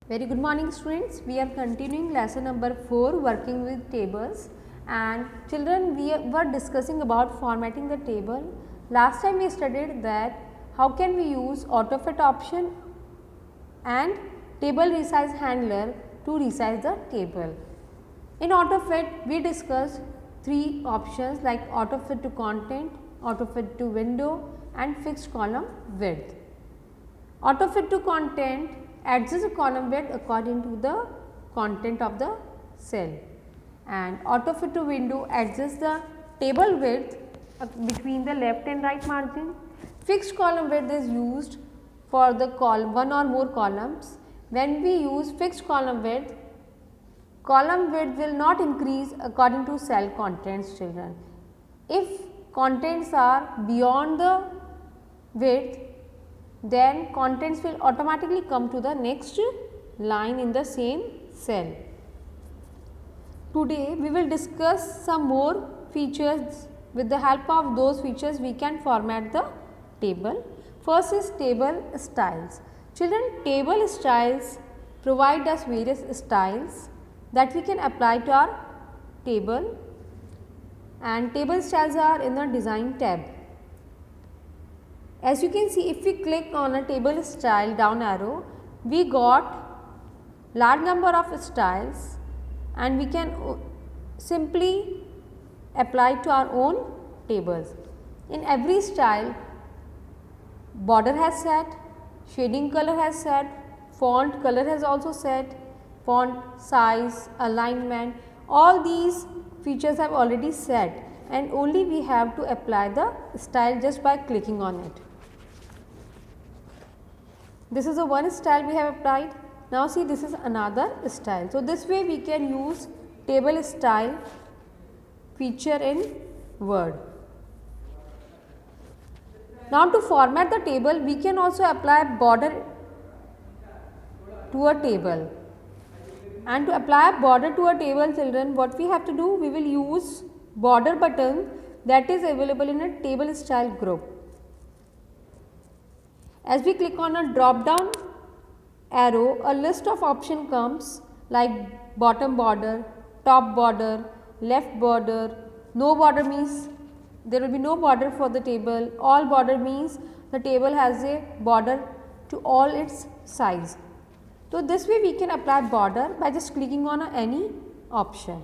Very good morning students. We are continuing lesson number 4 working with tables, and children, we were discussing about formatting the table. Last time we studied that how can we use autofit option and table resize handler to resize the table. In autofit we discussed three options like autofit to content, autofit to window and fixed column width. Autofit to content adjusts the column width according to the content of the cell, and autofit to window adjusts the table width between the left and right margin. Fixed column width is used for the column one or more columns. When we use fixed column width will not increase according to cell contents, children. If contents are beyond the width, then contents will automatically come to the next line in the same cell. Today we will discuss some more features. With the help of those features we can format the table. First is table styles. Children, table styles provide us various styles that we can apply to our table, and table styles are in the design tab. As you can see, if we click on a table style down arrow, we got large number of styles and we can simply apply to our own tables. In every style, border has set, shading color has set, font color has also set, font size, alignment, all these features have already set, and only we have to apply the style just by clicking on it. This is the one style we have applied. Now see, this is another style. So this way we can use table style feature in Word. Now to format the table, we can also apply border to a table. And to apply border to a table, children, what we have to do, we will use border button that is available in a table style group. As we click on a drop down arrow, a list of option comes like bottom border, top border, left border. No border means there will be no border for the table. All border means the table has a border to all its size. So this way we can apply border by just clicking on any option.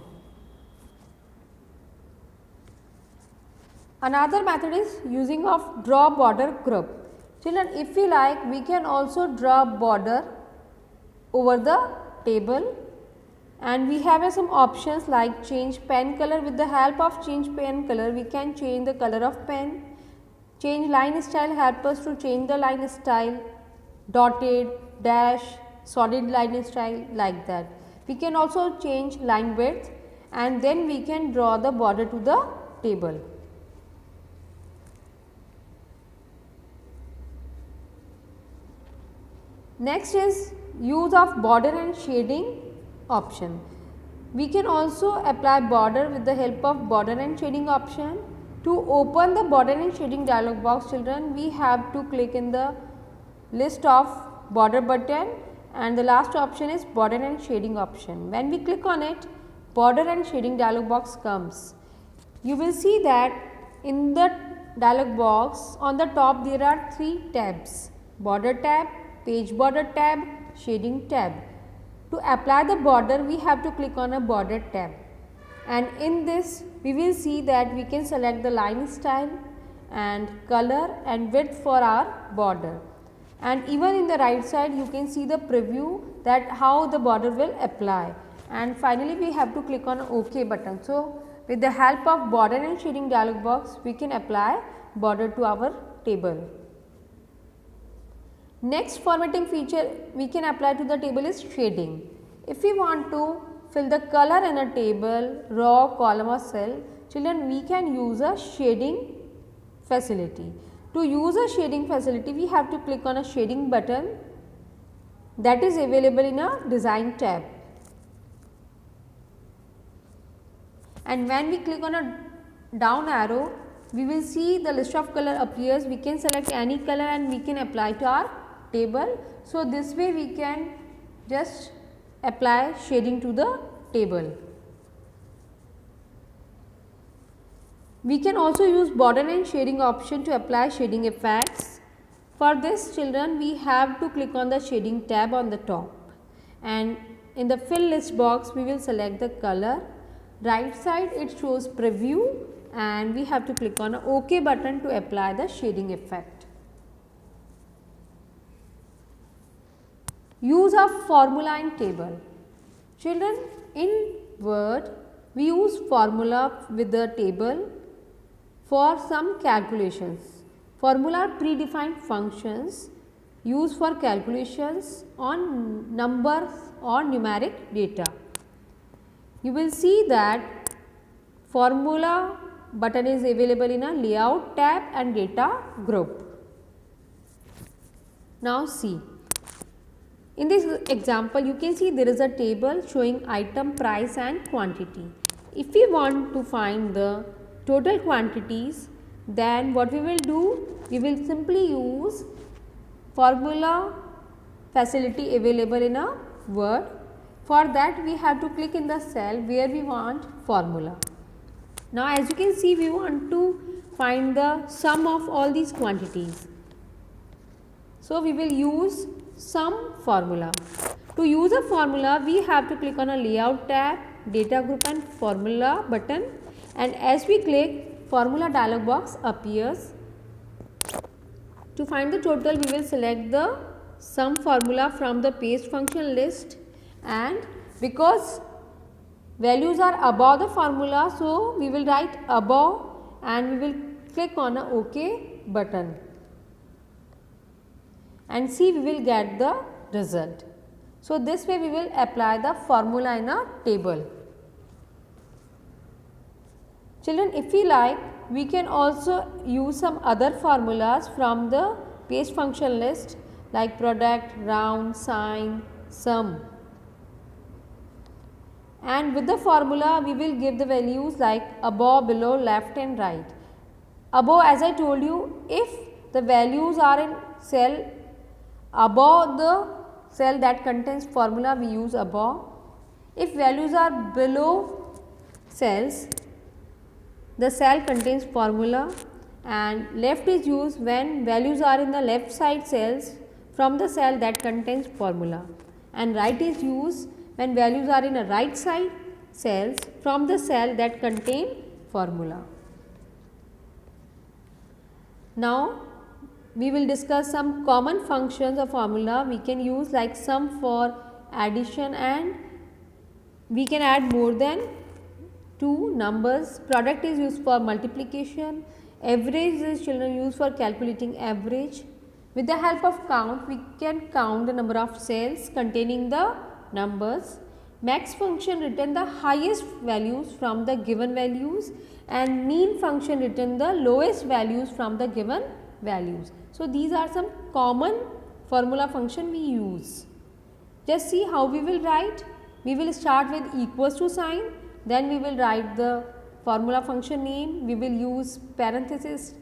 Another method is using of draw border group. Children, if we like, we can also draw border over the table, and we have some options like change pen color. With the help of change pen color, we can change the color of pen. Change line style help us to change the line style, dotted, dash, solid line style, like that. We can also change line width, and then we can draw the border to the table. Next is use of border and shading option. We can also apply border with the help of border and shading option. To open the border and shading dialog box, children, we have to click in the list of border button, and the last option is border and shading option. When we click on it, border and shading dialog box comes. You will see that in the dialog box on the top there are three tabs: border tab, page border tab, shading tab. To apply the border, we have to click on a border tab, and in this we will see that we can select the line style and color and width for our border, and even in the right side you can see the preview that how the border will apply, and finally we have to click on OK button. So with the help of border and shading dialog box, we can apply border to our table. Next formatting feature we can apply to the table is shading. If we want to fill the color in a table, row, column or cell, children, we can use a shading facility. To use a shading facility, we have to click on a shading button that is available in a design tab. And when we click on a down arrow, we will see the list of color appears. We can select any color and we can apply to our table. So this way we can just apply shading to the table. We can also use border and shading option to apply shading effects. For this children, we have to click on the shading tab on the top, and in the fill list box we will select the color. Right side it shows preview, and we have to click on a OK button to apply the shading effect. Use of formula in table. Children, in Word we use formula with the table for some calculations. Formula are predefined functions used for calculations on numbers or numeric data. You will see that formula button is available in a layout tab and data group. Now see, in this example you can see there is a table showing item price and quantity. If we want to find the total quantities, then what we will do, we will simply use formula facility available in a Word. For that we have to click in the cell where we want formula. Now as you can see, we want to find the sum of all these quantities. So we will use sum formula. To use a formula, we have to click on a layout tab, data group and formula button, and as we click, formula dialog box appears. To find the total, we will select the sum formula from the paste function list, and because values are above the formula, so we will write above and we will click on a OK button, and see we will get the result. So this way we will apply the formula in a table. Children, if we like, we can also use some other formulas from the paste function list like product, round, sign, sum. And with the formula we will give the values like above, below, left and right. Above, as I told you, if the values are in cell above the cell that contains formula, we use above. If values are below cells, the cell contains formula, and left is used when values are in the left side cells from the cell that contains formula, and right is used when values are in a right side cells from the cell that contain formula. Now we will discuss some common functions of formula we can use, like sum for addition, and we can add more than two numbers. Product is used for multiplication. Average is children used for calculating average. With the help of count, we can count the number of cells containing the numbers. Max function return the highest values from the given values, and mean function return the lowest values from the given values. So these are some common formula function we use. Just see how we will write. We will start with equals to sign, then we will write the formula function name, we will use parenthesis,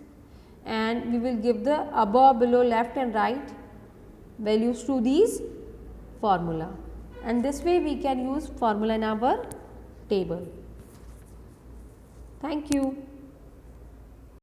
and we will give the above, below, left and right values to these formula, and this way we can use formula in our table. Thank you.